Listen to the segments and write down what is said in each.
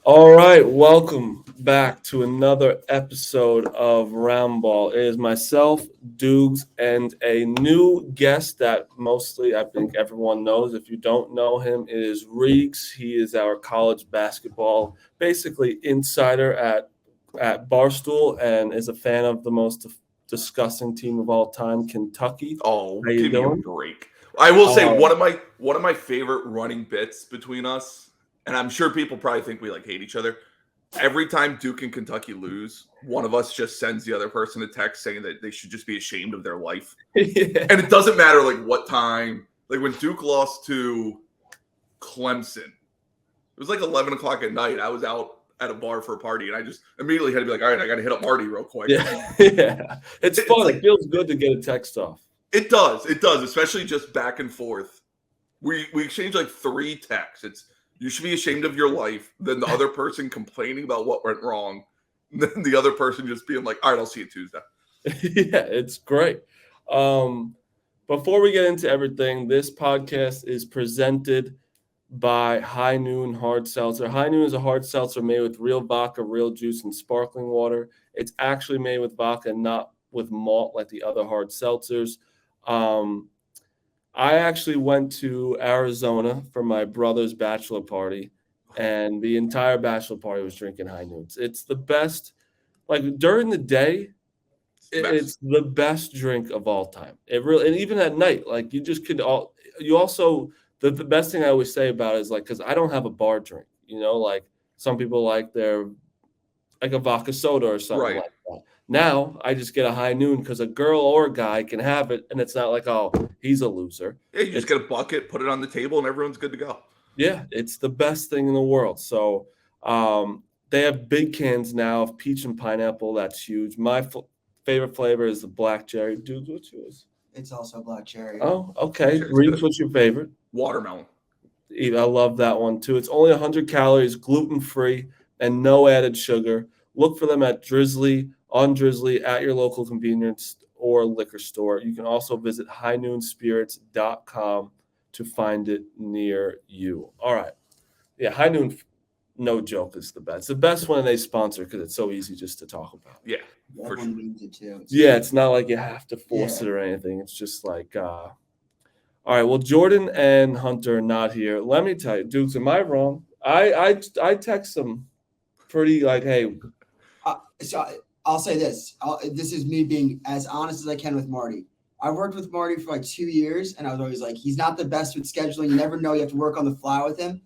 All right, welcome back to another episode of Roundball. It is myself, Doogs, and a new guest that mostly I think everyone knows. If you don't know him, it is Reags. He is our college basketball, basically insider at Barstool, and is a fan of the most disgusting team of all time, Kentucky. Oh, How you give me a doing? break. I will say Uh, one of my favorite running bits between us, and I'm sure people probably think we hate each other. Every time Duke and Kentucky lose, one of us just sends the other person a text saying that they should just be ashamed of their life. yeah. And it doesn't matter what time. Like when Duke lost to Clemson, it was 11 o'clock at night. I was out at a bar for a party, and I just immediately had to be like, all right, I got to hit up Marty real quick. Yeah, yeah. It's fun. It's It feels good to get a text off. It does, especially just back and forth. We exchange 3 texts. It's you should be ashamed of your life, then the other person complaining about what went wrong, and then the other person just being like, all right, I'll see you Tuesday. Yeah, it's great. Before we get into everything, this podcast is presented by High Noon Hard Seltzer. High Noon is a hard seltzer made with real vodka, real juice, and sparkling water. It's actually made with vodka, not with malt like the other hard seltzers. I actually went to Arizona for my brother's bachelor party, and the entire bachelor party was drinking High Noons. It's the best. Like during the day, it's the best drink of all time. It really, and even at night, you just could all. You also the best thing I always say about it is because I don't have a bar drink. Some people like their a vodka soda or something Right. like that. Now I just get a High Noon because a girl or a guy can have it, and it's not like, oh, he's a loser. Yeah, you just get a bucket, put it on the table, and everyone's good to go. Yeah, it's the best thing in the world. So they have big cans now of peach and pineapple. That's huge. My favorite flavor is the black cherry. Dude, what's yours? It's also black cherry. Oh, okay. Cherry's Reeves, good. what's your favorite? Watermelon. I love that one too. It's only 100 calories, gluten-free, and no added sugar. Look for them at on Drizzly at your local convenience or liquor store. You can also visit highnoonspirits.com to find it near you. All right. Yeah, High Noon, no joke, is the best. It's the best when they sponsor because it's so easy just to talk about. Yeah, for Everyone sure. needs it too. Yeah, it's not like you have to force it or anything. It's just all right, well, Jordan and Hunter are not here. Let me tell you, Dukes, am I wrong? I text them pretty hey. So I'll say this. This is me being as honest as I can with Marty. I worked with Marty for 2 years, and I was always he's not the best with scheduling. You never know. You have to work on the fly with him.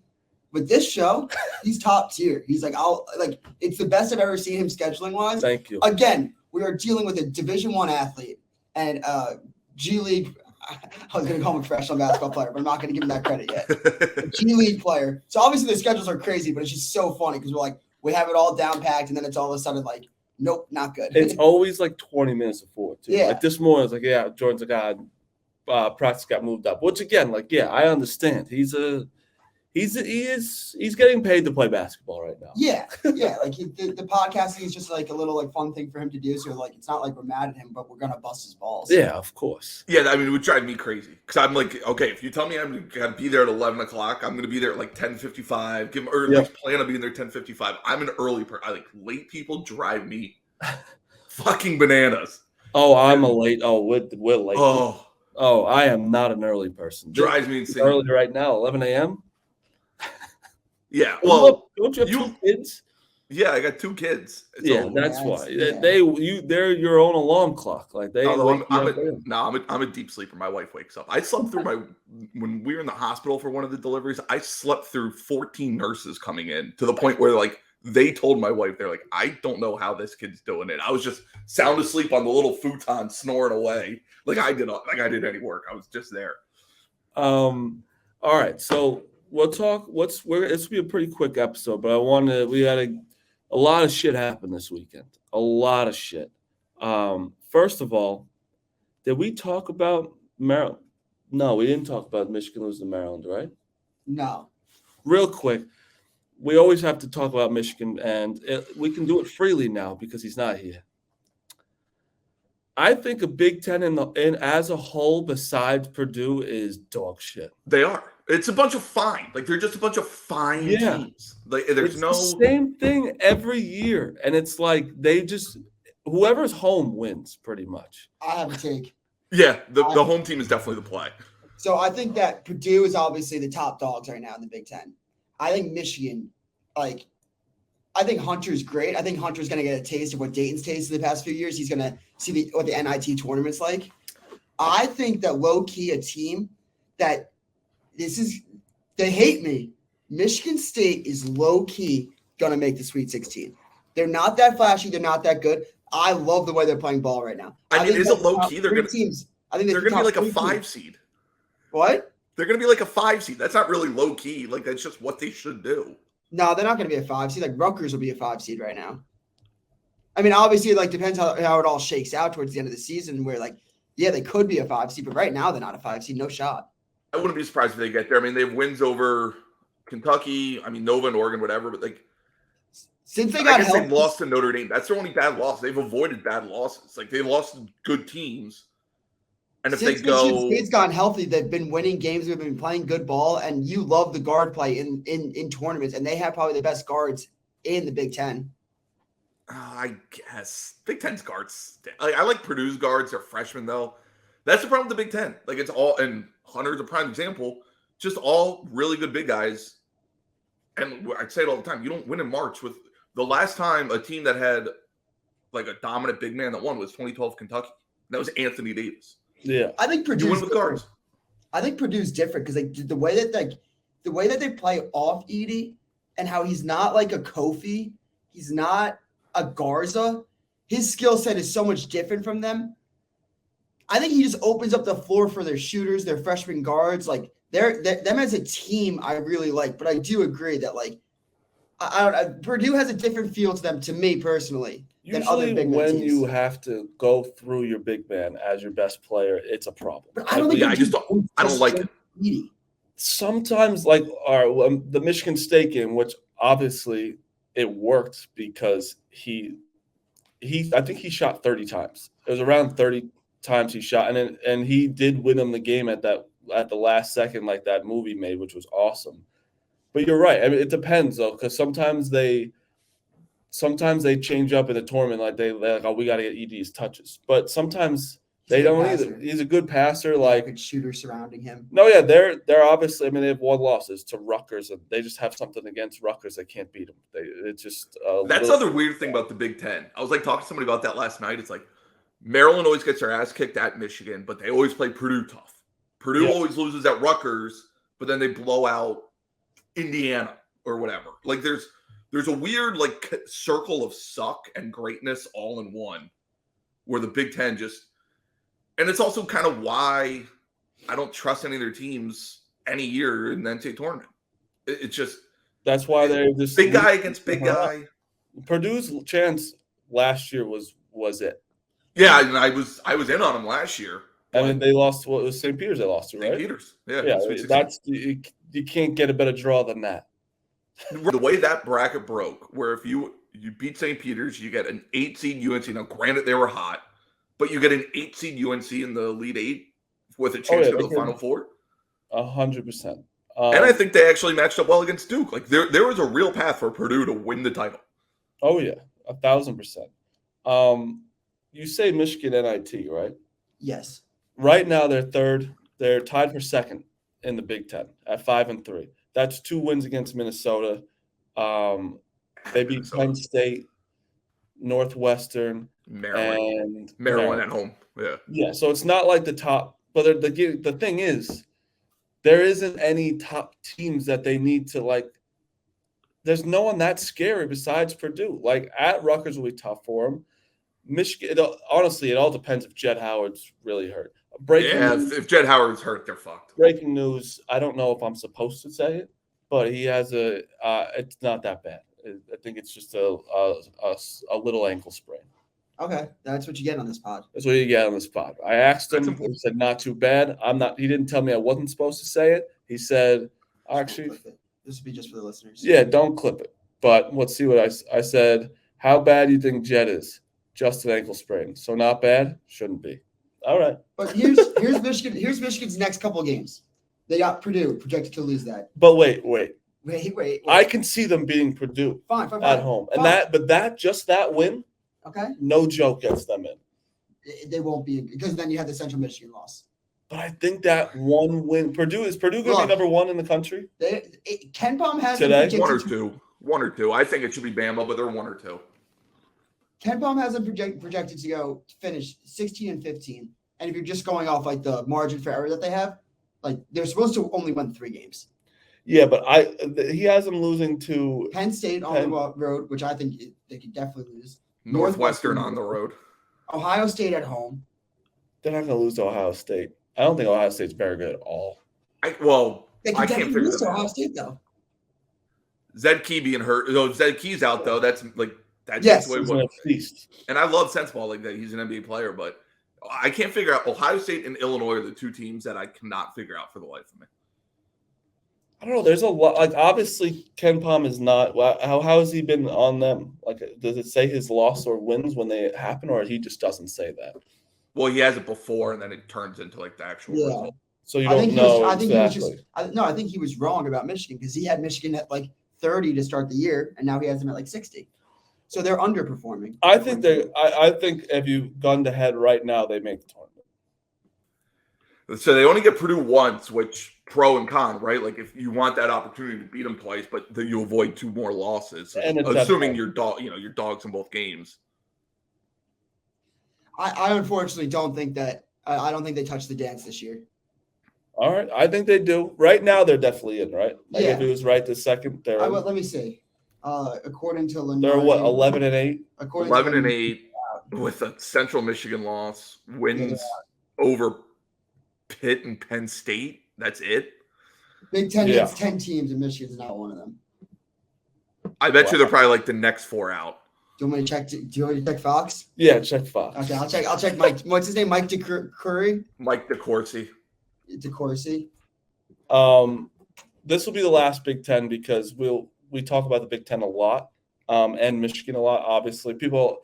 But this show, he's top tier. He's it's the best I've ever seen him scheduling wise. Thank you. Again, we are dealing with a Division I athlete and G League. I was going to call him a professional basketball player, but I'm not going to give him that credit yet. A G League player. So obviously the schedules are crazy, but it's just so funny because we have it all down packed, and then it's all of a sudden nope, not good. It's always 20 minutes before too. Yeah. This morning it's yeah, Jordan's practice got moved up. Which again, I understand. He's getting paid to play basketball right now. Yeah. The podcasting is just a little fun thing for him to do. So it's not like we're mad at him, but we're gonna bust his balls. Yeah, of course. Yeah, I mean, it would drive me crazy because I'm okay, if you tell me I'm gonna be there at 11 o'clock, I'm gonna be there at 10:55. Or at least plan on being there 10:55. I'm an early person. Late people drive me fucking bananas. Oh, I'm a late. Oh, we're late. Oh, I am not an early person. drives me insane. Early right now, 11 a.m. Yeah, well, don't you have 2 kids? Yeah, I got 2 kids. So, That's why. Yeah. They're your own alarm clock. I'm a deep sleeper. My wife wakes up. I slept through when we were in the hospital for one of the deliveries. I slept through 14 nurses coming in to the point where they told my wife, they're I don't know how this kid's doing it. I was just sound asleep on the little futon, snoring away I did any work. I was just there. All right, so we'll talk. This will be a pretty quick episode, but we had a lot of shit happen this weekend. A lot of shit. First of all, did we talk about Maryland? No, we didn't talk about Michigan losing to Maryland, right? No. Real quick, we always have to talk about Michigan, and we can do it freely now because he's not here. I think a Big Ten in as a whole, besides Purdue, is dog shit. They are. It's a bunch of fine. Like they're just a bunch of fine teams. Like there's the same thing every year, and it's like they just whoever's home wins pretty much. I have a take. Yeah, the home team is definitely the play. So I think that Purdue is obviously the top dogs right now in the Big Ten. I think Michigan, I think Hunter's great. I think Hunter's going to get a taste of what Dayton's tasted the past few years. He's going to see what the NIT tournament's like. I think that low-key a team that they hate me. Michigan State is low-key going to make the Sweet 16. They're not that flashy. They're not that good. I love the way they're playing ball right now. I mean, is it low-key? They're going to be like a 5 seed. What? They're going to be like a 5 seed. That's not really low-key. Like, that's just what they should do. No, they're not going to be a 5 seed. Like, Rutgers will be a 5 seed right now. I mean, obviously, it depends how it all shakes out towards the end of the season where, they could be a 5 seed, but right now they're not a 5 seed. No shot. I wouldn't be surprised if they get there. I mean, they have wins over Kentucky, Nova and Oregon, whatever. But since they got they've lost to Notre Dame. That's their only bad loss. They've avoided bad losses. They lost to good teams. And if since Michigan State's gotten healthy, they've been winning games. They've been playing good ball, and you love the guard play in tournaments, and they have probably the best guards in the Big Ten. I guess Big Ten's guards. I like Purdue's guards. They're freshmen though. That's the problem with the Big Ten. It's all, and Hunter's a prime example, just all really good big guys. And I say it all the time. You don't win in March with the last time a team that had a dominant big man that won was 2012 Kentucky. That was Anthony Davis. Yeah. I think Purdue's you win with guards. I think Purdue's different because the way that they play off Edey and how he's not like a Kofi, he's not a Garza. His skill set is so much different from them. I think he just opens up the floor for their shooters, their freshman guards. Them as a team, I really like. But I do agree that Purdue has a different feel to them, to me personally. Usually, when you have to go through your big man as your best player, it's a problem. But I don't think I don't like it. Sometimes, the Michigan State game, which obviously it worked because I think he shot 30 times. It was around 30 times he shot, and he did win them the game at the last second, like that movie made, which was awesome. But you're right. I mean, it depends though, because sometimes they change up in the tournament, they're like, oh, we got to get Edey's touches. But sometimes they don't either. He's a good passer, good shooter surrounding him. No, yeah, they're obviously. I mean, they have one loss to Rutgers, and they just have something against Rutgers. They can't beat them. It's just that's the other weird thing about the Big Ten. I was talking to somebody about that last night. It's Maryland always gets their ass kicked at Michigan, but they always play Purdue tough. Purdue always loses at Rutgers, but then they blow out Indiana or whatever. There's a weird circle of suck and greatness all in one, where the Big Ten just, and it's also kind of why I don't trust any of their teams any year in the NCAA tournament. It's just that's why they're just big guy against big guy. Purdue's chance last year was it. Yeah, and I was in on them last year. I mean, they lost. Well, it was St. Peter's they lost to, right? St. Peter's, yeah. That's you can't get a better draw than that. The way that bracket broke, where if you beat St. Peter's, you get an 8 seed UNC. Now, granted, they were hot, but you get an 8 seed UNC in the Elite Eight with a chance to go to the Final Four. 100%. And I think they actually matched up well against Duke. There was a real path for Purdue to win the title. Oh yeah, 1,000%. You say Michigan NIT, right? Yes. Right now they're third. They're tied for second in the Big Ten at 5-3. That's 2 wins against Minnesota. They beat Penn State, Northwestern, Maryland at home. Yeah. Yeah. So it's not like the top, but the thing is, there isn't any top teams that they need to There's no one that scary besides Purdue. At Rutgers will be tough for them. Michigan. Honestly, it all depends if Jett Howard's really hurt. If Jett Howard's hurt, they're fucked. Breaking news. I don't know if I'm supposed to say it, but he has it's not that bad. I think it's just a little ankle sprain. Okay, that's what you get on this pod. That's what you get on this pod. I asked him. He said not too bad. He didn't tell me I wasn't supposed to say it. He said actually. This would be just for the listeners. Yeah, don't clip it. But let's see what I said. How bad do you think Jett is? Just an ankle sprain. So not bad. Shouldn't be. All right. But here's Michigan. Here's Michigan's next couple of games. They got Purdue projected to lose that. But wait. Wait. I can see them beating Purdue Fine. at home, and that win, okay, no joke gets them in. They won't be because then you have the Central Michigan loss. But I think that one win, Purdue going to be number one in the country? Ken Palm has today. One or two. I think it should be Bama, but they're 1 or 2. Ken Palm has them projected to finish 16-15, and if you're just going off like the margin for error that they have, like they're supposed to only win 3 games. Yeah, but he has them losing to Penn State on the road, which I think they could definitely lose. Northwestern on the road. Ohio State at home. They're not going to lose to Ohio State. I don't think Ohio State's very good at all. They can I can't figure lose to that Ohio out. State though. Zed Key being hurt. No, Zed Key's out though. That's like that's Yes, the way it He's a works. beast. And I love Sensebaugh like that. He's an NBA player, but I can't figure out. Ohio State and Illinois are the 2 teams that I cannot figure out for the life of me. I don't know. There's a lot. Like, obviously, Ken Palm is not. How has he been on them? Like, does it say his loss or wins when they happen, or he just doesn't say that? Well, he has it before, and then it turns into like the actual result. So you don't know I exactly. think he was wrong about Michigan because he had Michigan at like 30 to start the year, and now he has them at like 60. So they're underperforming. I think if you've gone to head right now, they make the tournament. So they only get Purdue once, which pro and con, right? Like if you want that opportunity to beat them twice, but you avoid 2 more losses, And assuming your dogs in both games. I unfortunately don't think that. I don't think they touch the dance this year. All right, I think they do. Right now, they're definitely in. Right? Like Yeah. If it was right this second, they're. Let me see. According to Lenore, They're what 11-8. 11-8 with a Central Michigan loss, wins over Pitt and Penn State. That's it. Big Ten gets 10 teams, and Michigan's not one of them. I bet you they're probably like the next 4 out. Do you want me to check? Do you want me to check Fox? Yeah, check Fox. Okay, I'll check Mike. What's his name? Mike DeCoursey. Mike DeCoursey. DeCoursey. This will be the last Big Ten because we talk about the Big Ten a lot, and Michigan a lot. Obviously, people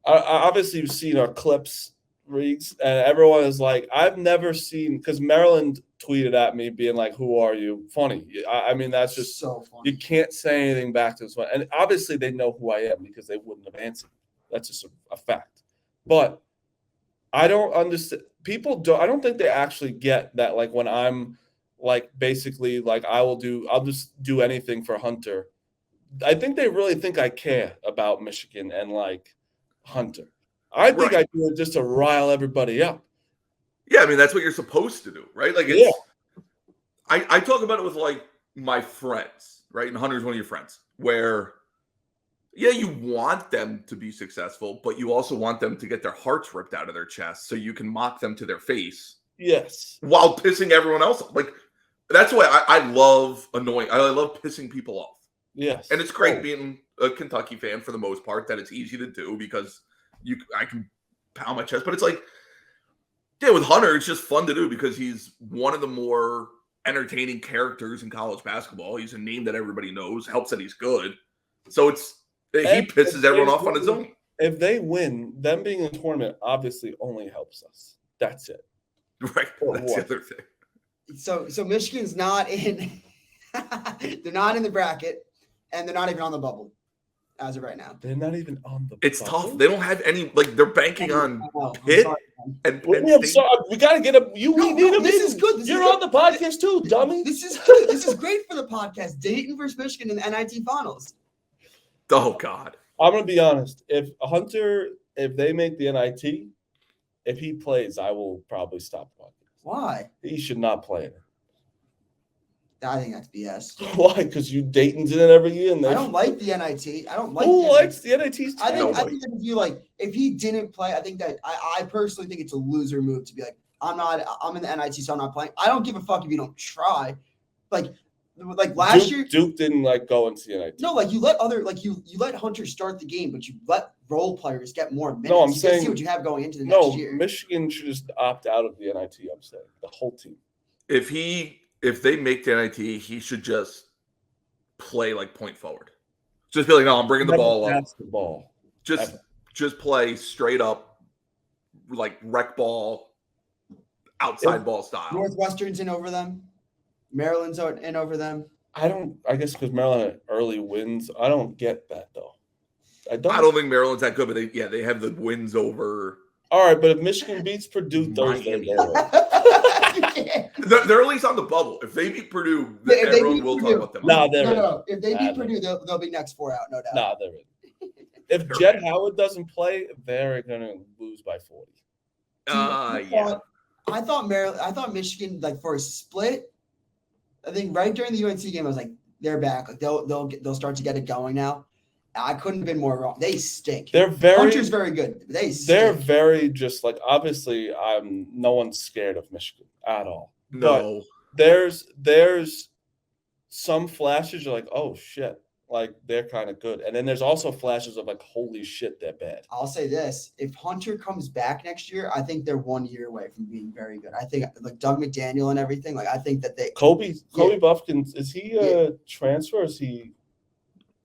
obviously you've seen our clips, Reags, and everyone is like, I've never seen, because Maryland tweeted at me being like, "Who are you?" Funny. I mean, that's just so funny. You can't say anything back to this one, and obviously they know who I am because they wouldn't have answered. That's just a fact. But I don't understand. People don't. I don't think they actually get that. Like when I'm like basically like I'll just do anything for Hunter. I think they really think I care about Michigan and like Hunter. I think I do it just to rile everybody up. Yeah, I mean that's what you're supposed to do, right? Like it's I talk about it with like my friends, right? And Hunter's one of your friends, where you want them to be successful, but you also want them to get their hearts ripped out of their chest so you can mock them to their face. Yes. While pissing everyone else off. Like that's why I love annoying. I love pissing people off. Yes. And it's great being a Kentucky fan for the most part, that it's easy to do because I can pound my chest. But it's like, with Hunter, it's just fun to do because he's one of the more entertaining characters in college basketball. He's a name that everybody knows, helps that he's good. So he pisses everyone off on his own. If they win, them being in the tournament obviously only helps us. That's it. Right. That's the other thing. So Michigan's not in they're not in the bracket, and they're not even on the bubble as of right now. They're not even on the It's bubble. tough. They don't have any, like, they're banking on Pitt and Penn I'm State. sorry. We got to get a. We need a. This is good. You're on the podcast too, dummy. This is good. This is great for the podcast. Dayton versus Michigan in the NIT finals. Oh God. I'm gonna be honest. If they make the NIT, if he plays, I will probably stop the podcast. Why? He should not play in it. I think that's BS. Why? Because Dayton's in it every year, and I don't like the NIT. I don't like. Who likes the NIT? I think that if he didn't play, I think that I personally think it's a loser move to be like, I'm in the NIT, so I'm not playing. I don't give a fuck if you don't try. Like last year, Duke didn't go into the NIT. No, you let you let Hunter start the game, but you let role players get more minutes. No, I'm you saying see what you have going into the next year. Michigan should just opt out of the NIT. I'm saying the whole team. If they make the NIT, he should just play like point forward. Just be like, no, I'm bringing the ball up. That's the ball. Just play straight up, like rec ball, outside ball style. Northwestern's in over them. Maryland's in over them. I guess because Maryland had early wins. I don't get that though. I don't think Maryland's that good, but they have the wins over. All right, but if Michigan beats Purdue Thursday, they're at least on the bubble. If they beat Purdue, everyone will talk about them. No. If they beat Purdue, they'll be next 4 out, no doubt. Nah, they're in. If Jed Howard doesn't play, they're gonna lose by 40. I thought Michigan, like, for a split. I think right during the UNC game, I was like, they're back. Like they'll start to get it going now. I couldn't have been more wrong. They stink. Hunter's very good. They're very just like, obviously no one's scared of Michigan at all. No. But there's some flashes you're like, oh shit, like they're kind of good. And then there's also flashes of like, holy shit, they're bad. I'll say this. If Hunter comes back next year, I think they're 1 year away from being very good. I think like Doug McDaniel and everything, like I think that Kobe Buffkin, is he a transfer or is he?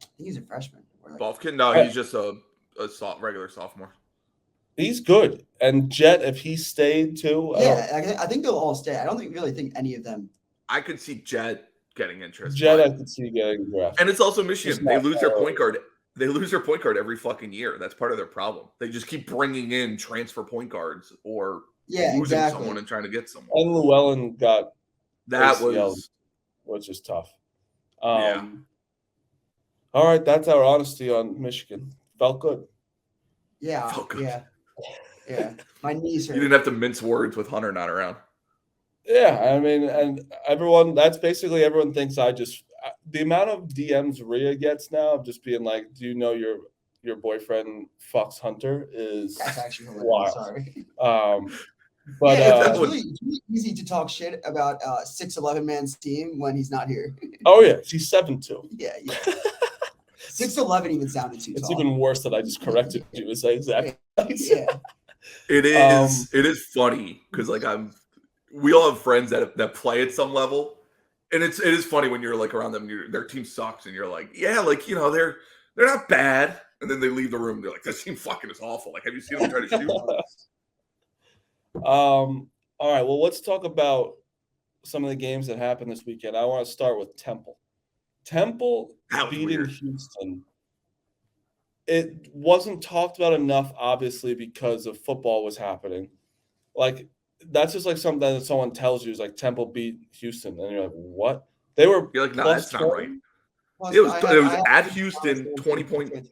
I think he's a freshman. Buffkin? No, he's just a regular sophomore. He's good. And Jet, if he stayed too. I think they'll all stay. I don't really think any of them. I could see Jet getting interest. I could see getting drafted. And it's also Michigan. They lose their point guard. They lose their point guard every fucking year. That's part of their problem. They just keep bringing in transfer point guards or losing someone and trying to get someone. And Llewellyn got ACL, which is tough. All right, that's our honesty on Michigan. Felt good. Yeah. My knees hurt. You didn't have to mince words with Hunter not around. Yeah, I mean, and everyone thinks the amount of DMs Rhea gets now of just being like, do you know your boyfriend fucks Hunter is that's actually hilarious. Wild. Sorry. But it's really easy to talk shit about 6'11" man's team when he's not here. Oh yeah, he's 7'2". Yeah. 6'11" even sounded too tall. It's even worse that I just corrected you to say exactly. Yeah. It is funny because like we all have friends that play at some level, and it is funny when you're like around them. Their team sucks, and you're like, yeah, like they're not bad, and then they leave the room. They're like, this team fucking is awful. Like, have you seen them try to shoot? All right. Well, let's talk about some of the games that happened this weekend. I want to start with Temple. Temple beating Houston. It wasn't talked about enough, obviously, because of football was happening. Like, that's just like something that someone tells you is like Temple beat Houston, and you're like, what? You're like, no, that's not right. It was at Houston, 20 points.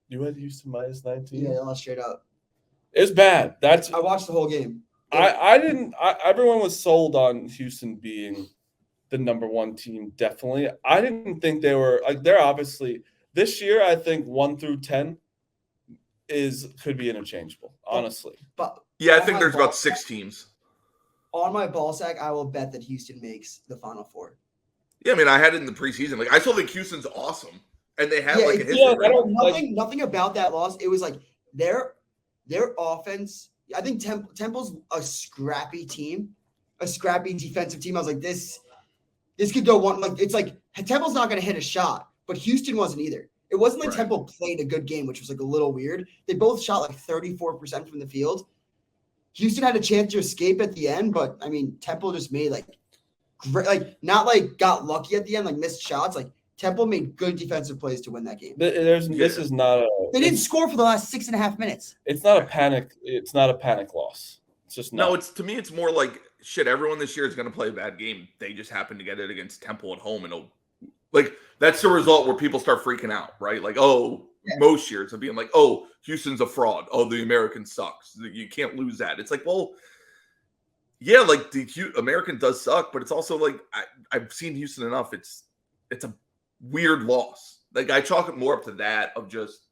You had Houston minus 19? Yeah, lost straight up. It's bad. I watched the whole game. Everyone was sold on Houston being the number one team, definitely. I didn't think they were like, they're obviously this year, I think 1 through 10 could be interchangeable, honestly. But yeah, I think there's about 6 teams. On my ball sack, I will bet that Houston makes the Final Four. Yeah, I mean, I had it in the preseason. Like, I still think Houston's awesome, and they have like a history. Nothing about that loss. It was like their offense. I think Temple's a scrappy team, a scrappy defensive team. I was like, this could go one. Like, it's like Temple's not going to hit a shot, but Houston wasn't either. It wasn't like Temple played a good game, which was like a little weird. They both shot like 34% from the field. Houston had a chance to escape at the end, but I mean, Temple just made like great, like not like got lucky at the end, like missed shots. Like Temple made good defensive plays to win that game. This is not a. They didn't score for the last 6.5 minutes. It's not a panic. It's not a panic loss. It's just not. No. To me, it's more like shit. Everyone this year is going to play a bad game. They just happen to get it against Temple at home, and like that's the result where people start freaking out, right? Like, most years of being like, Houston's a fraud. The American sucks. You can't lose that. It's like, well, yeah, like the American does suck, but it's also like I've seen Houston enough. It's a weird loss. Like I chalk it more up to that of just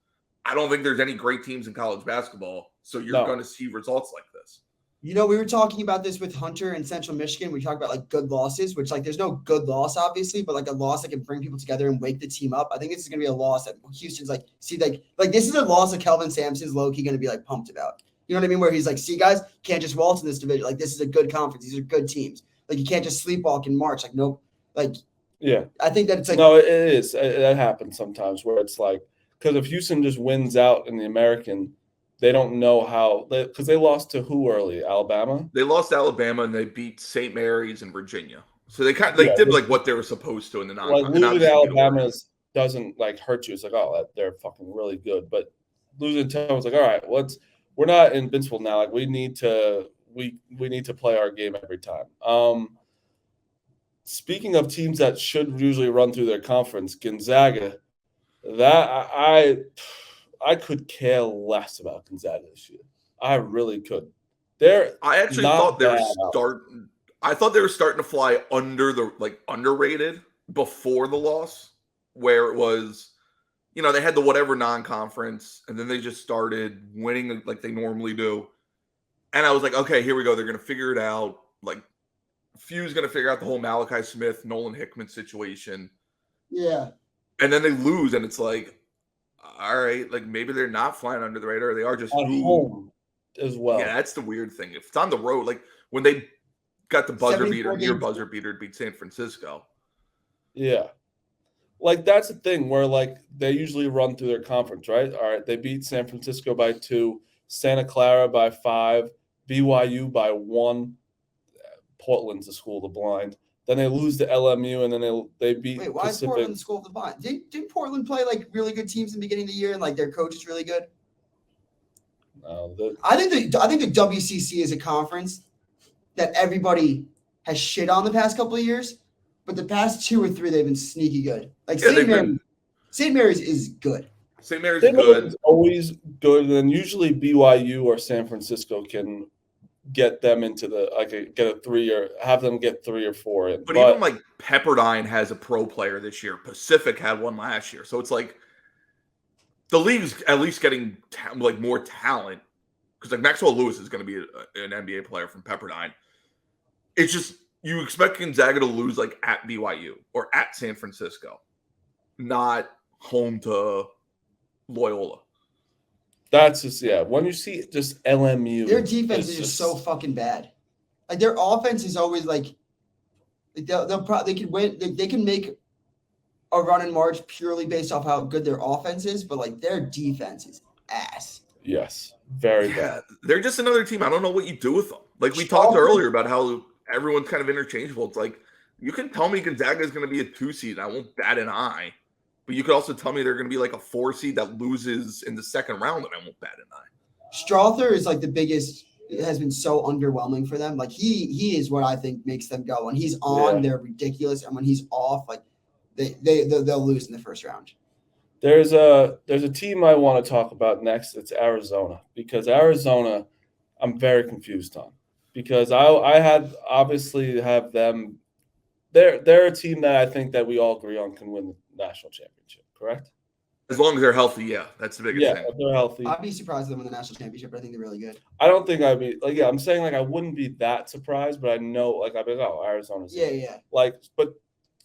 I don't think there's any great teams in college basketball, so you're going to see results like this. We were talking about this with Hunter in Central Michigan. We talked about like good losses, which like there's no good loss, obviously, but like a loss that can bring people together and wake the team up. I think this is going to be a loss that Houston's like, see, like this is a loss that Kelvin Sampson's low-key going to be like pumped about. You know what I mean? Where he's like, see, guys, can't just waltz in this division. Like this is a good conference. These are good teams. Like you can't just sleepwalk in March. Like nope. Like yeah, I think that it's like no, it is. That happens sometimes where it's like because if Houston just wins out in the American. They don't know how because they lost to who early? Alabama? They lost to Alabama and they beat St. Mary's and Virginia. So they did like what they were supposed to in the non. Like losing to Alabama doesn't like hurt you. It's like, oh, they're fucking really good. But losing to them was like, all right, we're not invincible now. Like we need to play our game every time. Speaking of teams that should usually run through their conference, Gonzaga, that I could care less about Gonzaga this year. I really could. I actually thought they were starting to fly underrated before the loss, where it was, they had the whatever non-conference, and then they just started winning like they normally do. And I was like, okay, here we go. They're going to figure it out. Like, Few's going to figure out the whole Malachi Smith, Nolan Hickman situation. Yeah. And then they lose, and it's like, all right, like maybe they're not flying under the radar. They are just at home as well. Yeah, that's the weird thing. If it's on the road, like when they got the buzzer beater, near buzzer beater to beat San Francisco. Yeah. Like that's the thing where like they usually run through their conference, right? All right, they beat San Francisco by 2, Santa Clara by 5, BYU by 1. Portland's the school of the blind. Then they lose to LMU, and then they beat. Wait, why Pacific. is Portland the school of the blind? Didn't Portland play like really good teams in the beginning of the year, and like their coach is really good? No, I think the WCC is a conference that everybody has shit on the past couple of years, but the past 2 or 3 they've been sneaky good. Like St. Mary's is good. St. Mary's is good. Is always good, and then usually BYU or San Francisco can get them into get a 3 or have them get 3 or 4 in. But even like Pepperdine has a pro player this year. Pacific had one last year. So it's like the league's at least getting more talent, because like Maxwell Lewis is going to be an NBA player from Pepperdine. It's just you expect Gonzaga to lose like at BYU or at San Francisco, not home to Loyola. That's just when you see just LMU, their defense is just so fucking bad. Like their offense is always like they can win. They can make a run in March purely based off how good their offense is, but like their defense is ass. Yes, very bad. They're just another team. I don't know what you do with them. Like we talked earlier about how everyone's kind of interchangeable. It's like you can tell me Gonzaga is going to be a 2 seed. I won't bat an eye. But you could also tell me they're going to be like a 4 seed that loses in the second round, and I won't bat an eye. Strother is like the biggest. It has been so underwhelming for them. Like he is what I think makes them go. When he's on, they're ridiculous, and when he's off, like they'll lose in the first round. There's a team I want to talk about next. It's Arizona, because Arizona, I'm very confused on, because I had obviously have them. They're a team that I think that we all agree on can win the national championship, correct? As long as they're healthy, yeah, that's the biggest thing. Yeah, if they're healthy. I'd be surprised if they win the national championship, but I think they're really good. I don't think I'd be I'm saying like I wouldn't be that surprised, but I know like I'd be like, oh, Arizona's yeah. Like, but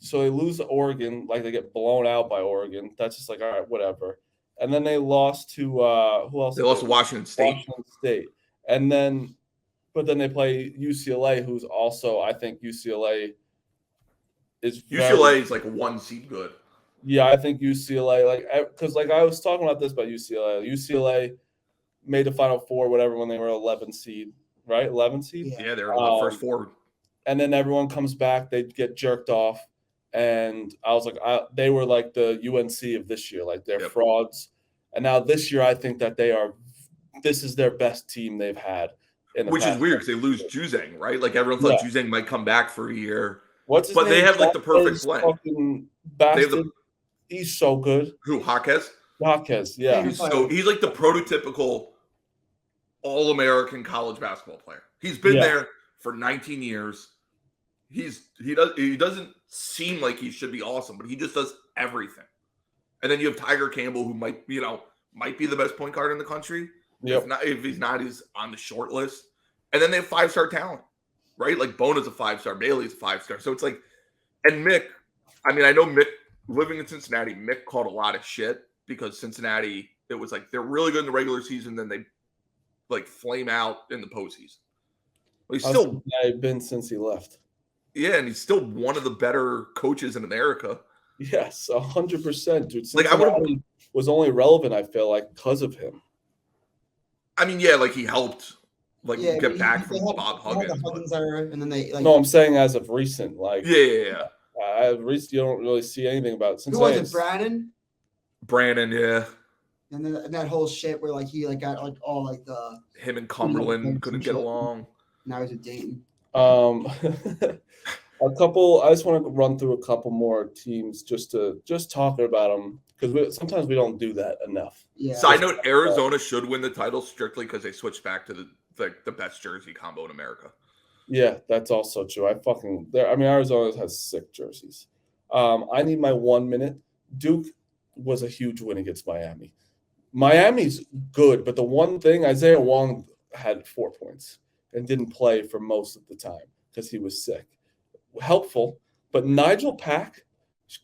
so they lose to Oregon, like they get blown out by Oregon. That's just like, all right, whatever. And then they lost to who else? They lost to Washington State. And then but then they play UCLA, who's also, I think UCLA is like 1 seed good. Yeah, I think UCLA, because I was talking about this about UCLA. UCLA made the Final Four, whatever, when they were 11 seed, right? 11 seed? Yeah, they were the first 4. And then everyone comes back, they get jerked off. And I was like, they were like the UNC of this year, like they're frauds. And now this year, I think that this is their best team they've had. Which is weird because they lose Juzang, right? Like everyone thought Juzang might come back for a year. What's his name? They have like the perfect blend. He's so good. Who, Jaquez? Jaquez, yeah. He's like the prototypical all-American college basketball player. He's been there for 19 years. He doesn't seem like he should be awesome, but he just does everything. And then you have Tiger Campbell, who might be the best point guard in the country. Yep. If he's not, he's on the short list. And then they have 5-star talent, right? Like Bona's a 5-star, Bailey's a 5-star. So it's like, and Mick, I know Mick, living in Cincinnati, Mick caught a lot of shit because Cincinnati, it was like they're really good in the regular season, then they like flame out in the postseason. Well, he's still been since he left. Yeah, and he's still one of the better coaches in America. Yes, 100%, dude. Cincinnati was only relevant, I feel like, because of him. I mean, yeah, like he helped get back from had Bob the Huggins. Huggins era, and then they No, I'm saying as of recent, like Yeah. Recent, you don't really see anything about it. Since who was it? Brannon. Brandon, yeah. And then that whole shit where like he like got like all like the Him and Cumberland couldn't get along. Now he's with Dayton. A couple. I just want to run through a couple more teams just talking about them because sometimes we don't do that enough. Yeah. Side note: Arizona should win the title strictly because they switched back to the best jersey combo in America. Yeah, that's also true. Arizona has sick jerseys. I need my 1 minute. Duke was a huge win against Miami. Miami's good, but the one thing, Isaiah Wong had 4 points and didn't play for most of the time because he was sick. Helpful, but Nigel Pack,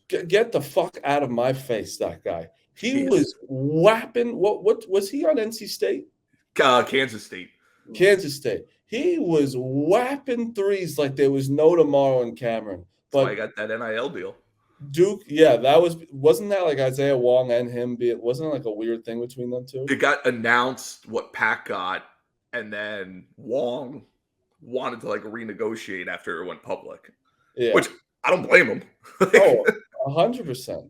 get the fuck out of my face, that guy. He was whapping. What was he on NC State? Kansas State. Kansas State. He was whapping threes like there was no tomorrow in Cameron. But I got that NIL deal. Duke, wasn't that like Isaiah Wong and him? Wasn't it like a weird thing between them two? It got announced what Pack got, and then Wong wanted to like renegotiate after it went public. Yeah, which I don't blame him. 100%.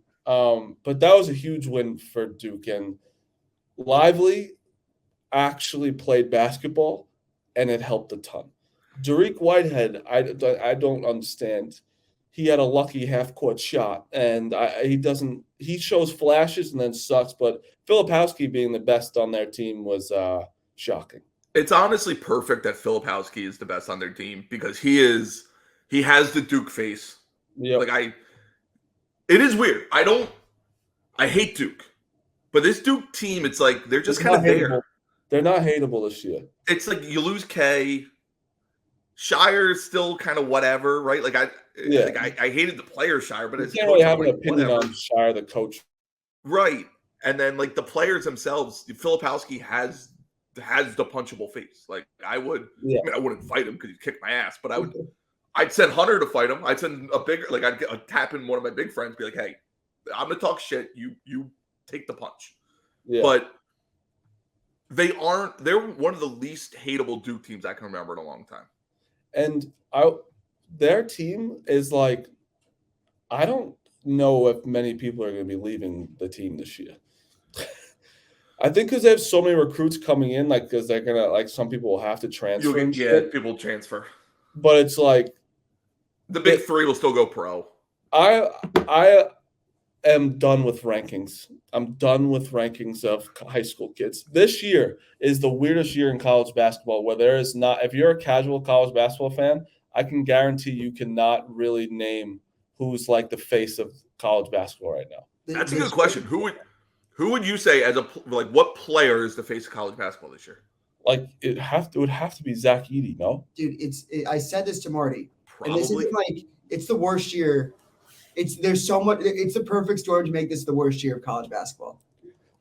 But that was a huge win for Duke, and Lively actually played basketball, and it helped a ton. Dariq Whitehead, I don't understand. He had a lucky half-court shot, and he shows flashes and then sucks. But Filipowski being the best on their team was shocking. It's honestly perfect that Filipowski is the best on their team because he has the Duke face. Yeah, it is weird. I hate Duke, but this Duke team, it's like they're just kind of there. They're not hateable this year. It's like you lose K. Shire's still kind of whatever, right? I hated the player Shire, but you can't really have an opinion on Shire, the coach, right? And then like the players themselves, Filipowski has the punchable face. Like I wouldn't fight him because he'd kick my ass, but I'd send Hunter to fight him. I'd send I'd tap in one of my big friends, be like, hey, I'm gonna talk shit. You take the punch. Yeah. But they're one of the least hateable Duke teams I can remember in a long time. And their team is like, I don't know if many people are going to be leaving the team this year. I think because they have so many recruits coming in, like because they're gonna like some people will have to transfer. People transfer. But it's like the big three will still go pro. I am done with rankings. I'm done with rankings of high school kids. This year is the weirdest year in college basketball where there is not, if you're a casual college basketball fan, I can guarantee you cannot really name who's like the face of college basketball right now. That's a good question. Who would you say what player is the face of college basketball this year? Like it would have to be Zach Edey, no? Dude, I said this to Marty. Probably. And this isn't like it's the worst year. There's so much. It's the perfect storm to make this the worst year of college basketball.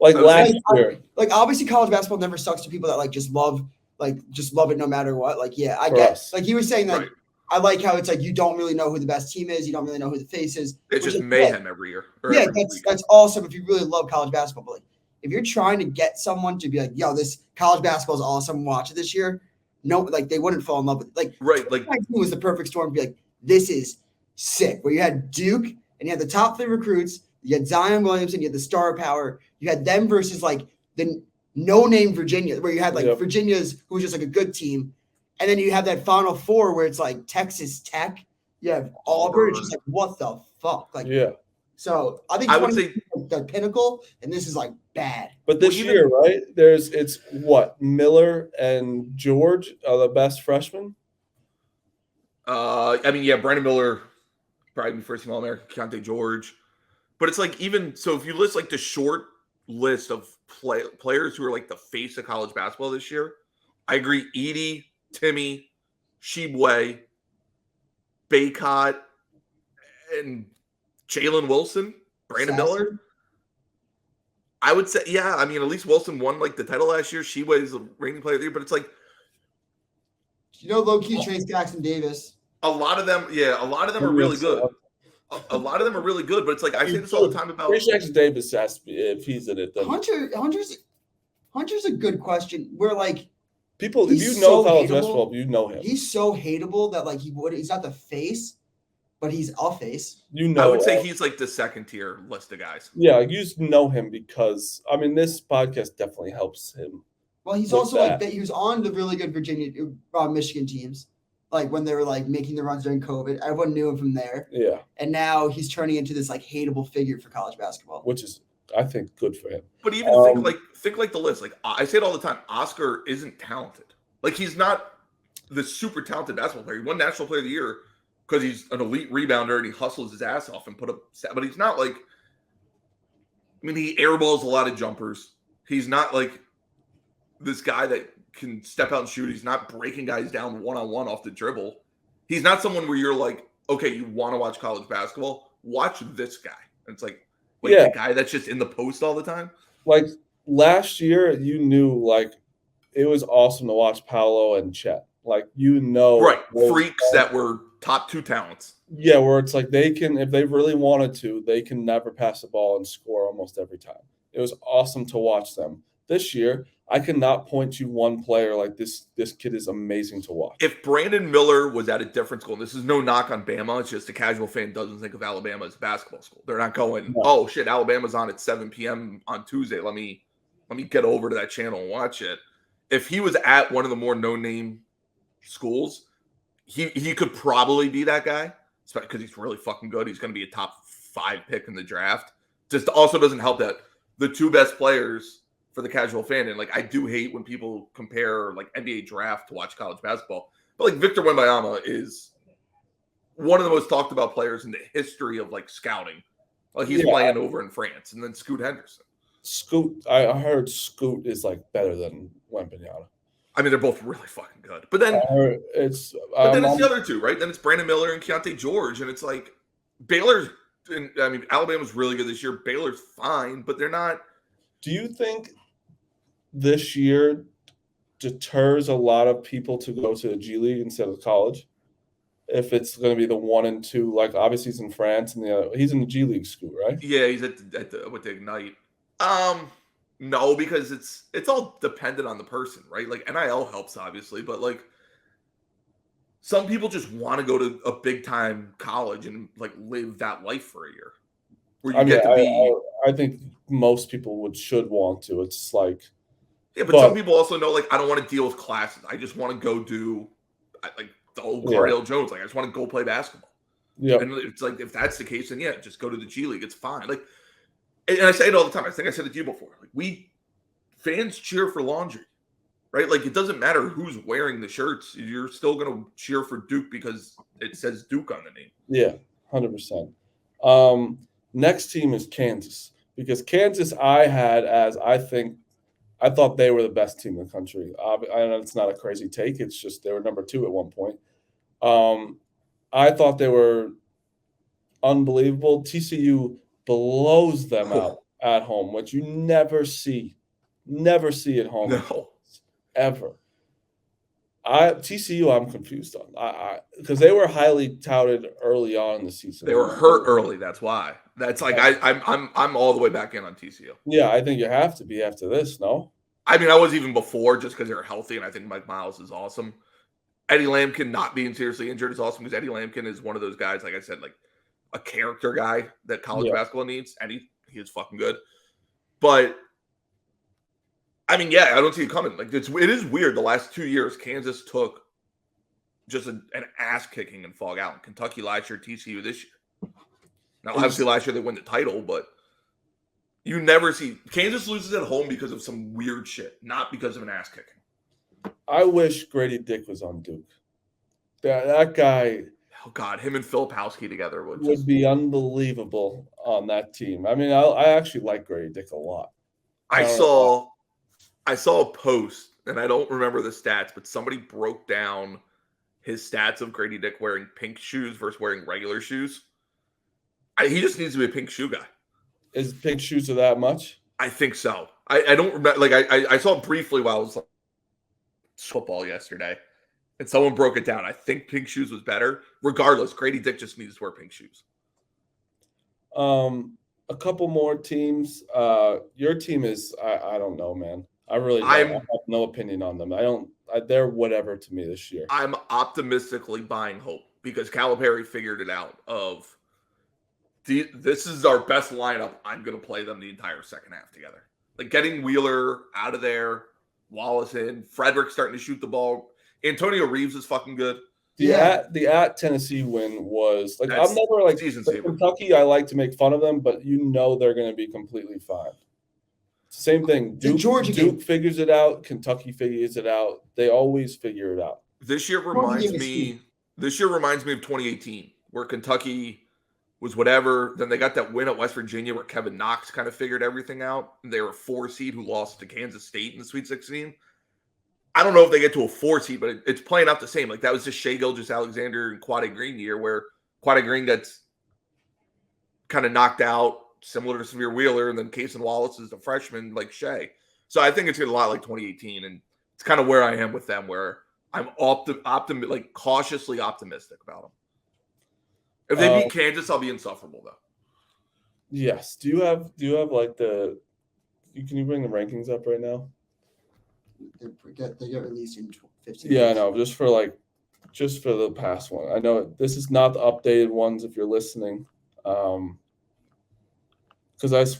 Like last year. Like obviously, college basketball never sucks to people that like just love it no matter what. Like yeah, I get. Like he was saying that. Right. I like how it's like you don't really know who the best team is. You don't really know who the face is. It's just mayhem every year. Yeah, that's awesome if you really love college basketball. But like, if you're trying to get someone to be like, yo, this college basketball is awesome, watch it this year. No, like they wouldn't fall in love with it. Like right, like it was the perfect storm to be like, this is sick. Where you had Duke and you had the top 3 recruits, you had Zion Williamson, you had the star power, you had them versus like the no-name Virginia, where you had like Virginia's who was just like a good team. And then you have that Final Four where it's like Texas Tech, you have Auburn. It's just like, what the fuck? Like, yeah. So I would say the pinnacle, and this is like bad. But this year, right? It's what Miller and George are the best freshmen. Brandon Miller, probably first team All-American, Keontae George. But it's like even so, if you list like the short list of players who are like the face of college basketball this year, I agree. Edey, Timmy, Shibwe, Baycott, and Jalen Wilson, Brandon Miller. I would say, at least Wilson won like the title last year. Shibwe is the reigning player of the year, but it's like, low-key Trace Jackson Davis. A lot of them are really good. A lot of them are really good, but it's like I say this all the time about Trace Jackson Davis has to be, if he's in it. Then Hunter's a good question. We're like, People, He's if you know so college hateable. basketball, you know him. He's so hateable that like he's not the face, but he's a face. You know, I would say he's like the second tier list of guys. Yeah, you just know him because this podcast definitely helps him. Well, he's with also that. like he was on the really good Michigan teams, like when they were like making the runs during COVID. Everyone knew him from there. Yeah, And now he's turning into this like hateable figure for college basketball. which is, I think, good for him. But even think like the list. Like I say it all the time. Oscar isn't talented. Like he's not the super talented basketball player. He won National Player of the Year because he's an elite rebounder and he hustles his ass off and put up. But he's not like. I mean, he airballs a lot of jumpers. He's not like this guy that can step out and shoot. He's not breaking guys down one-on-one off the dribble. He's not someone where you're like, okay, you want to watch college basketball? Watch this guy. And it's like, wait, the guy that's just in the post all the time? Like last year, you knew like it was awesome to watch Paolo and Chet. Like right, freaks that were top 2 talents. Yeah, where it's like they can, if they really wanted to, they can never pass the ball and score almost every time. It was awesome to watch them. This year, I cannot point to one player like this. This kid is amazing to watch. If Brandon Miller was at a different school, and this is no knock on Bama, it's just a casual fan doesn't think of Alabama as a basketball school. They're not going, oh shit, Alabama's on at 7 p.m. on Tuesday. Let me get over to that channel and watch it. If he was at one of the more no-name schools, he could probably be that guy because he's really fucking good. He's going to be a top 5 pick in the draft. Just also doesn't help that the 2 best players for the casual fan, and like I do hate when people compare like NBA draft to watch college basketball, but like Victor Wembanyama is one of the most talked about players in the history of like scouting. Like he's playing over in France, and then Scoot Henderson. I heard Scoot is like better than Wembanyama. I mean, they're both really fucking good. But then it's the other 2, right? Then it's Brandon Miller and Keontae George, and it's like Baylor's. I mean, Alabama's really good this year. Baylor's fine, but they're not. Do you think this year deters a lot of people to go to the G League instead of college? If it's going to be the 1 and 2, like obviously he's in France and he's in the G League school, right? Yeah, he's with the Ignite. No, because it's all dependent on the person, right? Like NIL helps obviously, but like some people just want to go to a big time college and like live that life for a year. Where you get to be. I think most people should want to. It's like. Yeah, but some people also know, like, I don't want to deal with classes. I just want to go do, like, the old Cardale Jones. Like, I just want to go play basketball. Yeah. And it's like, if that's the case, then yeah, just go to the G League. It's fine. Like, and I say it all the time. I think I said it to you before. Like, fans cheer for laundry, right? Like, it doesn't matter who's wearing the shirts. You're still going to cheer for Duke because it says Duke on the name. Yeah, 100%. Next team is Kansas. Because Kansas I thought they were the best team in the country. I know it's not a crazy take. It's just they were number 2 at one point. I thought they were unbelievable. TCU blows them out at home, which you never see at home. No. Ever. TCU, I'm confused on. Because they were highly touted early on in the season. They were hurt early. That's why. That's like I'm all the way back in on TCU. Yeah, I think you have to be after this. No, I mean I was even before just because they were healthy, and I think Mike Miles is awesome. Eddie Lampkin not being seriously injured is awesome because Eddie Lampkin is one of those guys, like I said, like a character guy that college basketball needs, and he is fucking good. But I mean, yeah, I don't see it coming. Like it is weird. The last 2 years, Kansas took just an ass kicking in Fog Allen. Kentucky last year, TCU this year. Now, obviously, last year they win the title, but you never see Kansas loses at home because of some weird shit, not because of an ass kicking. I wish Grady Dick was on Duke. That guy. Oh God, him and Filipowski together would be unbelievable on that team. I mean, I actually like Grady Dick a lot. I saw a post, and I don't remember the stats, but somebody broke down his stats of Grady Dick wearing pink shoes versus wearing regular shoes. He just needs to be a pink shoe guy. Is pink shoes are that much? I think so. I don't remember. Like I saw it briefly while I was like football yesterday, and someone broke it down. I think pink shoes was better. Regardless, Grady Dick just needs to wear pink shoes. A couple more teams. Your team is I don't know, man. I have no opinion on them. they're whatever to me this year. I'm optimistically buying hope because Calipari figured it out. This is our best lineup. I'm going to play them the entire second half together. Like getting Wheeler out of there, Wallace in, Frederick starting to shoot the ball. Antonio Reeves is fucking good. The at Tennessee win was like I'm never like Kentucky. I like to make fun of them, but they're going to be completely fine. Same thing. Duke figures it out. Kentucky figures it out. They always figure it out. This year reminds me of 2018, where Kentucky was whatever. Then they got that win at West Virginia where Kevin Knox kind of figured everything out. And they were a 4 seed who lost to Kansas State in the Sweet 16. I don't know if they get to a 4 seed, but it's playing out the same. Like that was just Shai Gilgeous-Alexander and Quade Green year where Quade Green gets kind of knocked out, similar to Xavier Wheeler, and then Cason Wallace is the freshman like Shai. So I think it's going to be a lot like 2018, and it's kind of where I am with them, where I'm cautiously optimistic about them. If they beat Kansas, I'll be insufferable though. Yes. Do you have like can you bring the rankings up right now? They get released in 15 Yeah, I know. Just for the past one. I know this is not the updated ones if you're listening. Because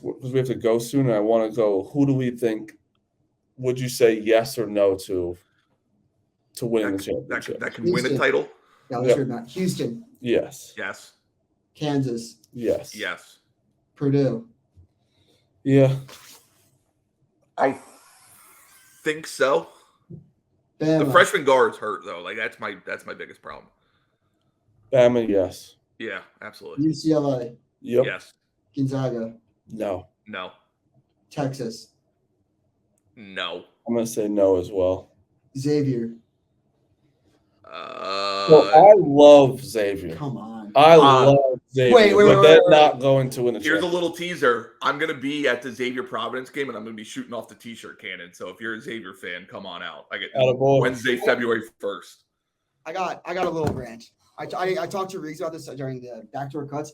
we have to go soon, and I want to go. Who do we think? Would you say yes or no to winning the championship? That can win a title. Not Houston. Yes. Yes. Kansas. Yes. Yes. Purdue. Yeah. I think so. Bama. The freshman guard's hurt though. Like that's my biggest problem. Bama, yes. Yeah, absolutely. UCLA. Yep. Yes. Gonzaga. No. No. Texas. No. I'm gonna say no as well. Xavier. Well, I love Xavier. Come on. I love Xavier. But they're not going to win the Here's a little teaser. I'm going to be at the Xavier Providence game, and I'm going to be shooting off the T-shirt cannon. So if you're a Xavier fan, come on out. I get Wednesday, February 1st. I got a little rant. I talked to Reags about this during the backdoor cuts.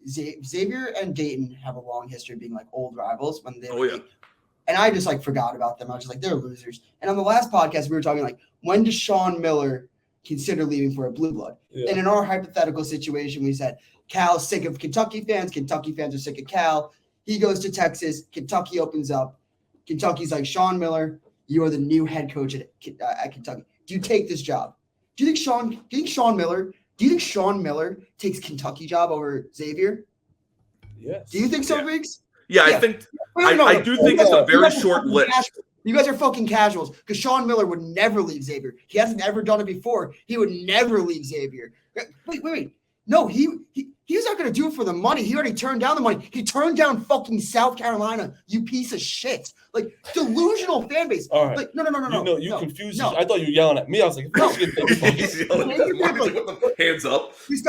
Xavier and Dayton have a long history of being like old rivals when they were and I just like forgot about them. I was just like, they're losers. And on the last podcast, we were talking like, when does Sean Miller consider leaving for a blue blood? Yeah. And in our hypothetical situation, we said Cal's sick of Kentucky fans are sick of Cal. He goes to Texas. Kentucky opens up. Kentucky's like, Sean Miller, you are the new head coach at Kentucky. Do you take this job? Do you think Sean Miller takes Kentucky job over Xavier? Yes. Do you think so, Riggs? Yeah, I think I do think it's a very short list. You guys are fucking casuals because Sean Miller would never leave Xavier. He hasn't ever done it before. He would never leave Xavier. Wait. No, he's not going to do it for the money. He already turned down the money. He turned down fucking South Carolina, you piece of shit. Like, delusional fan base. All right. Like, no. You confused me. I thought you were yelling at me. I was like, hands up. This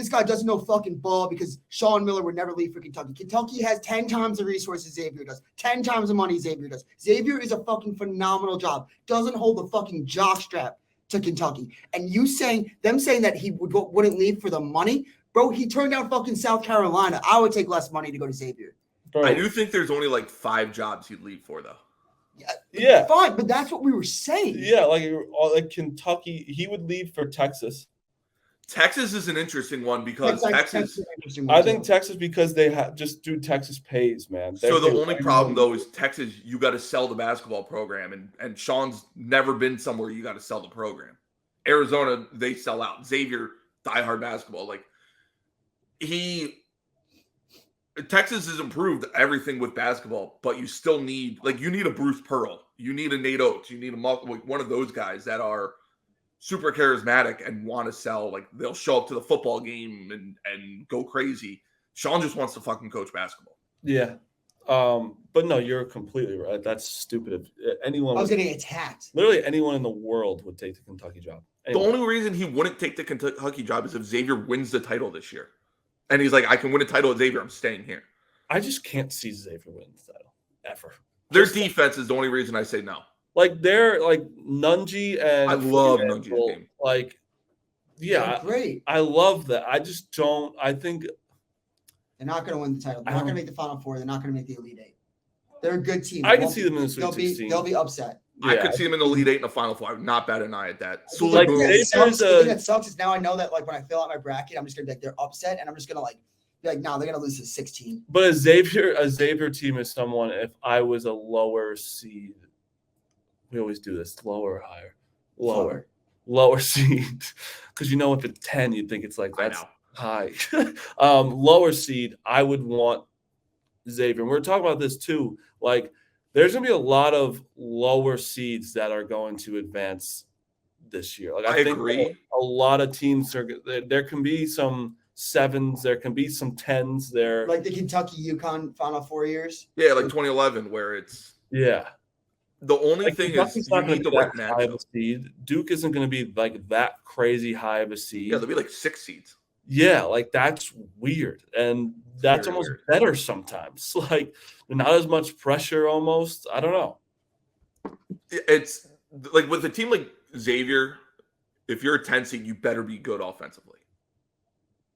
guy doesn't know fucking ball because Sean Miller would never leave for Kentucky. Kentucky has 10 times the resources Xavier does. 10 times the money Xavier does. Xavier is a fucking phenomenal job. Doesn't hold the fucking jockstrap to Kentucky. And saying that he wouldn't leave for the money, bro, he turned down fucking South Carolina. I would take less money to go to Xavier. Bro. I do think there's only like 5 jobs he'd leave for though. Yeah. Fine, but that's what we were saying. Yeah, like Kentucky, he would leave for Texas. Texas is an interesting one because Texas. I think Texas because they Texas pays, man. So the only problem though is Texas. You got to sell the basketball program, and Sean's never been somewhere you got to sell the program. Arizona, they sell out. Xavier, diehard basketball. Like Texas has improved everything with basketball, but you still need a Bruce Pearl, you need a Nate Oates, you need one of those guys that are super charismatic and want to sell. Like they'll show up to the football game and go crazy. Sean just wants to fucking coach basketball. Yeah. But no, you're completely right. That's stupid. I was getting attacked. Literally anyone in the world would take the Kentucky job. Anyway. The only reason he wouldn't take the Kentucky job is if Xavier wins the title this year. And he's like, I can win a title at Xavier. I'm staying here. I just can't see Xavier win the title ever. Their defense is the only reason I say no. Like they're like Nunji and I love Nunji's game. Like, yeah, great. I love that. I just don't. I think they're not going to win the title. They're not going to make the Final Four. They're not going to make the Elite Eight. They're a good team. I can see them in the Sweet 16. They'll be upset. I could see them in the Elite 8 in the Final Four. I'm not bad an eye at that. Like, it sucks is now I know that like when I fill out my bracket, I'm just gonna be like they're upset, and I'm just gonna like be like, no, they're gonna lose to 16. But a Xavier team is someone. If I was a lower seed, we always do this: lower or higher, lower seed, because you know if it's 10, you'd think it's like that's high. Lower seed, I would want Xavier. And we're talking about this too. Like, there's going to be a lot of lower seeds that are going to advance this year. Like, I think agree. A lot of teams there can be some 7s, there can be some 10s there. Like the Kentucky UConn Final 4 years. Yeah, like 2011, where it's the only thing is you need the right matchup. Seed. Duke isn't going to be like that crazy high of a seed. Yeah, they'll be like 6 seeds. Yeah, like that's weird, and that's almost better sometimes. Like not as much pressure, almost. I don't know. It's like with a team like Xavier, if you're a 10 seed, you better be good offensively.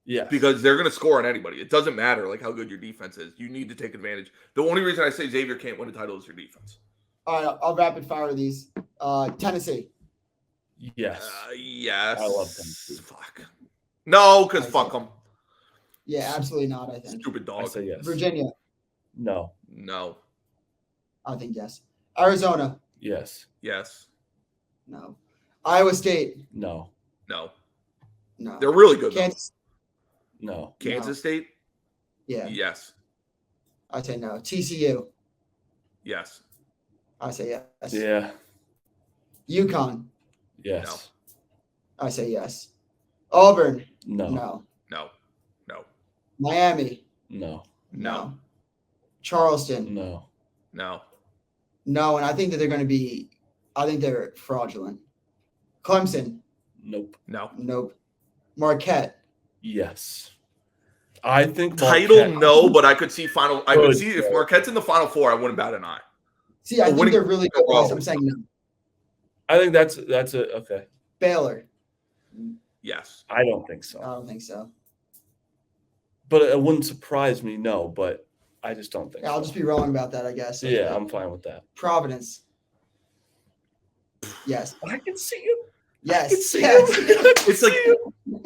Yeah, because they're going to score on anybody. It doesn't matter like how good your defense is. You need to take advantage. The only reason I say Xavier can't win a title is your defense. All right, I'll rapid fire these. Tennessee. Yes. Yes. I love Tennessee. Fuck. No, because fuck them. Yeah, absolutely not, I think. Stupid dog. I say yes. Virginia. No. I think yes. Arizona. Yes. No. Iowa State. No. They're really good. Kansas. No. Kansas State? Yeah. Yes. I say no. TCU. Yes. I say yes. Yeah. UConn. Yes. I say yes. Auburn. No. No. Miami. No. Charleston. No. No, and I think that they're going to be – I think they're fraudulent. Clemson. Nope. Nope. Marquette. Yes. I think title, no, but I could see final – I could see if Marquette's in the Final Four, I wouldn't bat an eye. See, I think they're really good. I'm saying no. I think that's a okay. Baylor. Yes. I don't think so. I don't think so. But it wouldn't surprise me, no, but I just don't think so. I'll just be wrong about that, I guess. Yeah, I'm fine with that. Providence. Yes. I can see him. Yes. It's like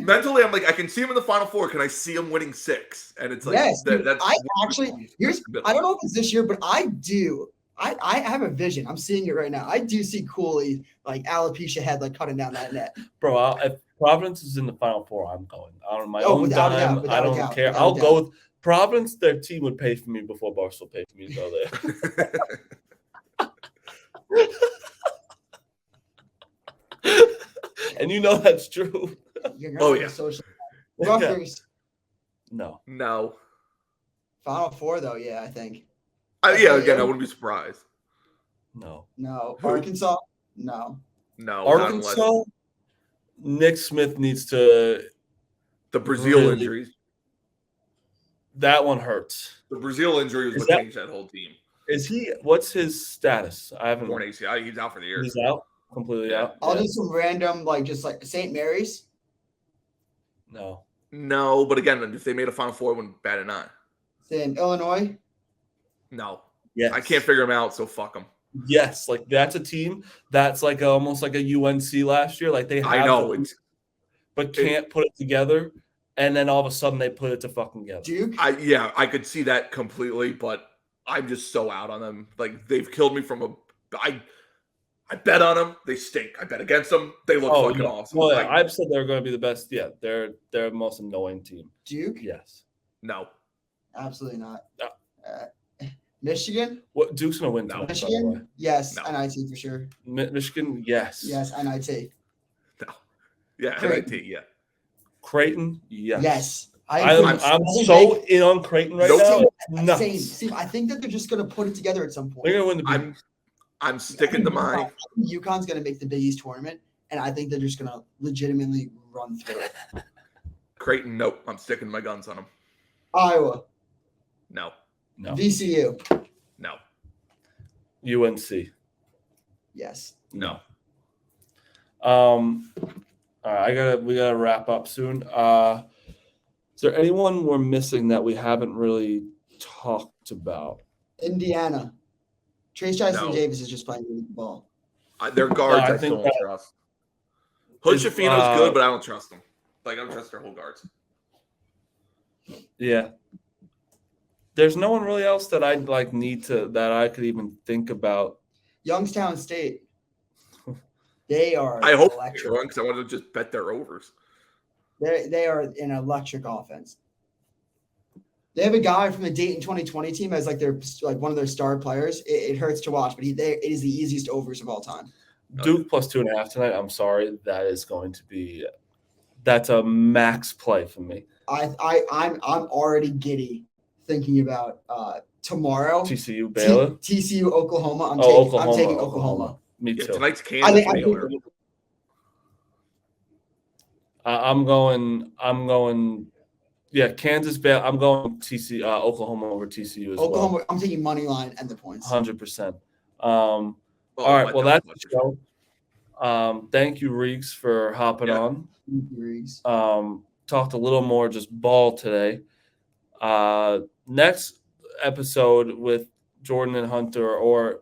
mentally, I'm like, I can see him in the Final Four. Can I see him winning 6? And it's like, yes. That's I don't know if it's this year, but I do. I have a vision. I'm seeing it right now. I do see Cooley, like alopecia head, like cutting down that net. Bro, if Providence is in the Final Four, I'm going. On my own dime, I don't care. I'll go with Providence. Their team would pay for me before Barstool paid for me to go there. And you know that's true. Oh, yeah. Rutgers. No. Final Four, though, yeah, I think. Again, I wouldn't be surprised. No. Arkansas? No. Arkansas? Nick Smith needs to. The Brazil injuries. That one hurts. The Brazil injury was what changed that whole team. What's his status? I haven't. Torn ACL. He's out for the year. He's out? Completely out? I'll do some random, like St. Mary's. No, but again, if they made a Final Four, I wouldn't bat an eye. Same. Illinois? No. Yes. I can't figure them out, so fuck them. Yes, like that's a team that's like almost like a UNC last year. Like they have but can't put it together, and then all of a sudden they put it to fucking together. Duke? I could see that completely, but I'm just so out on them. Like they've killed me from I bet on them. They stink. I bet against them. They look fucking awesome. Well, I've said they're going to be the best. Yeah, they're the most annoying team. Duke? Yes. No. Absolutely not. Michigan? What Duke's going to win? No. Michigan? Yes. No. NIT for sure. Michigan? Yes. Yes. NIT. No. Yeah. Creighton. NIT. Yeah. Creighton? Yes. Yes. I'm so in on Creighton right now. Same. I think that they're just going to put it together at some point. They're going to win the I'm sticking to my. UConn's going to make the Big East tournament, and I think they're just going to legitimately run through it. Creighton, nope. I'm sticking my guns on them. Iowa. No. VCU. No. UNC. Yes. No. All right, we gotta wrap up soon. Is there anyone we're missing that we haven't really talked about? Indiana. Trace Jackson No. Davis is just playing the ball. Their guards, I I think still don't trust. Hood Shafino's good, but I don't trust him. Like, I don't trust their whole guards. Yeah. There's no one really else that I'd that I could even think about. Youngstown State. They are I hope electric. they're wrong because I want to just bet their overs. They are an electric offense. They have a guy from the Dayton 2020 team as one of their star players. It hurts to watch, but it is the easiest overs of all time. Duke plus 2.5 tonight. I'm sorry, that's a max play for me. I'm already giddy thinking about tomorrow. TCU Baylor. TCU Oklahoma. I'm taking Oklahoma. Me too. Tonight's Kansas Baylor. I'm going. Yeah, Kansas Baylor. I'm going TCU Oklahoma over TCU as Oklahoma. well. I'm taking money line and the points. 100%. All right. Well, that's the show. Thank you, Reags, for hopping on. Thank you, Reags. Talked a little more just ball today. Next episode with Jordan and Hunter, or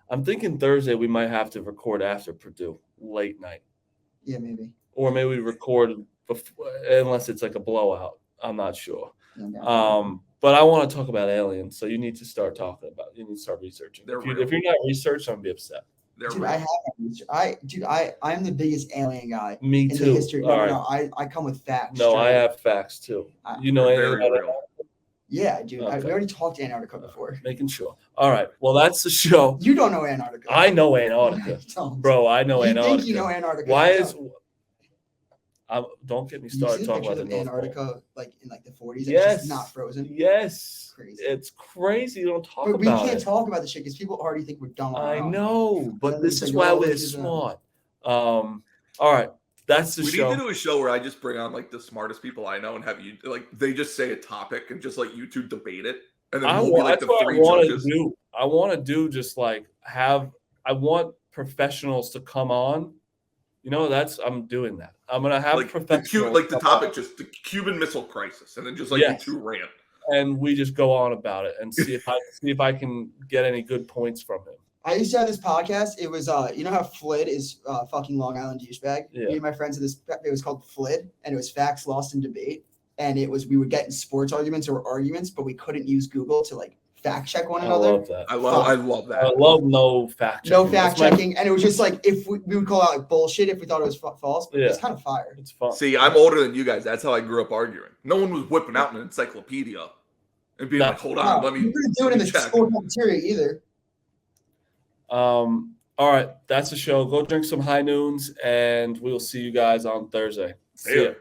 I'm thinking Thursday we might have to record after Purdue late night. Yeah, maybe. Or maybe we record before, unless it's like a blowout. I'm not sure. But I want to talk about aliens, so you need to start researching. If you're not researched, I'm gonna be upset. Dude, I have research. I'm the biggest alien guy. Me in too. The history. All right. No, I come with facts. No, I straight. have facts too. You know anything about it? Yeah, dude. Okay. We already talked Antarctica before. Making sure. All right. Well, that's the show. You don't know Antarctica. I know Antarctica, bro. I know Antarctica. You think you know Antarctica? Why is? Don't get me started talking about the North Antarctica, Pole. like in the 40s. Yes, it's just not frozen. Yes, Crazy. It's crazy. You don't talk but about it. We can't talk about the shit because people already think we're dumb. I know, but this is why we're smart. All right, that's the show. We need to do a show where I just bring on like the smartest people I know and have you like they just say a topic and just like you two debate it, and then we'll be like the three judges. I want to do just like I want professionals to come on. You know, I'm doing that. I'm gonna have like professionals. The topic, just the Cuban Missile Crisis, and then just like you two rant. And we just go on about it and see if I can get any good points from him. I used to have this podcast. It was you know how Flid is fucking Long Island douchebag. Yeah. Me and my friends it was called Flid, and it was Facts Lost in Debate. And it was we would get in sports arguments, but we couldn't use Google to like fact check one another. I love that. I love that. I love no fact checking. No fact checking, and it was just like if we would call out like bullshit if we thought it was false. But it's kind of fire. It's fun. See, I'm older than you guys. That's how I grew up arguing. No one was whipping out an encyclopedia and being like, "Hold on, let me." You didn't do it in the school cafeteria either. All right, that's the show. Go drink some High Noons, and we'll see you guys on Thursday. See ya.